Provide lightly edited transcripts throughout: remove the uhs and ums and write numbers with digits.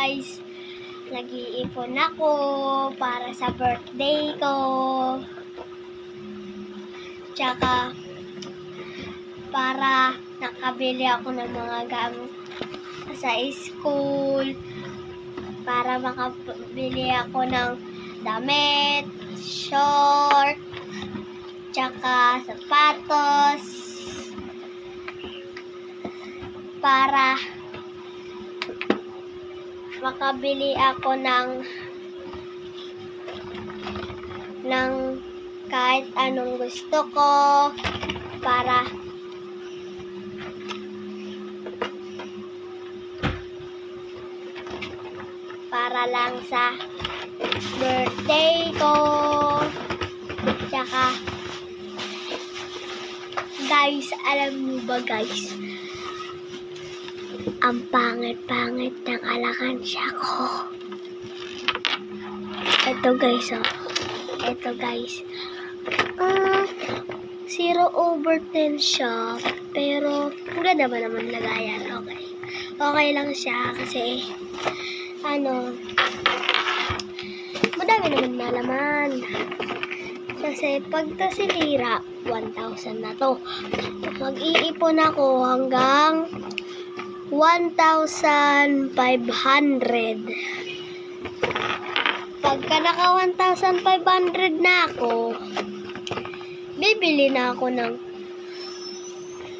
guys, nag-iipon ako para sa birthday ko. Tsaka, para nakabili ako ng mga gamit sa school. Para makabili ako ng damit, short, tsaka sapatos. Para makabili ako ng kahit anong gusto ko, para lang sa birthday ko. Tsaka guys, alam niyo ba guys, ang pangit-pangit ng alakansya ko. Ito guys, oh. Ito guys. 0/10 siya. Pero, ang ganda ba naman lagayan? Okay. Okay lang siya kasi, madami naman na laman. Kasi, pag tasilira, 1,000 na to. Mag-iipon ako hanggang 1,500. Pagka naka 1,500 na ako, bibili na ako ng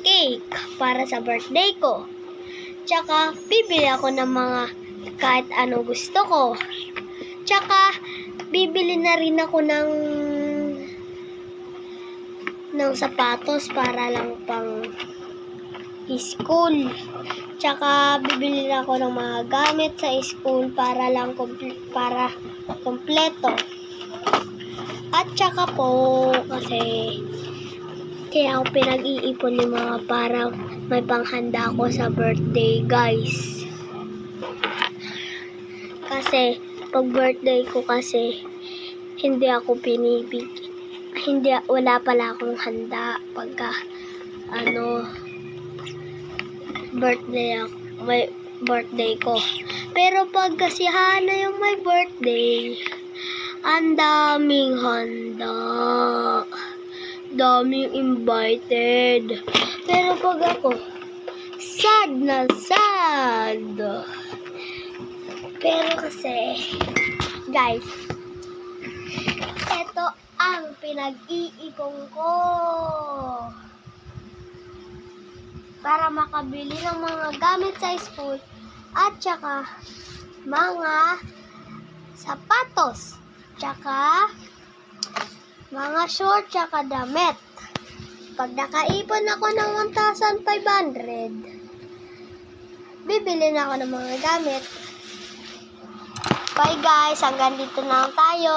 cake para sa birthday ko. Tsaka, bibili ako ng mga kahit ano gusto ko. Tsaka, bibili na rin ako ng sapatos para lang pang school. Tsaka, bibili na ako ng mga gamit sa school para lang kompleto. At tsaka po, kasi kaya ako pinag-iipon ni mga para may panghanda ako sa birthday, guys. Kasi, pag birthday ko kasi, wala pala akong handa pagka, may birthday ko. Pero pag kasi Hana yung may birthday, ang daming handa. Daming invited. Pero pag ako, sad na sad. Pero kasi, guys, ito ang pinag-iipon ko para makabili ng mga gamit sa school at saka mga sapatos, tsaka mga short, tsaka damit. Pag nakaipon ako ng 1,500, bibili na ako ng mga gamit. Bye guys, hanggang dito na lang tayo.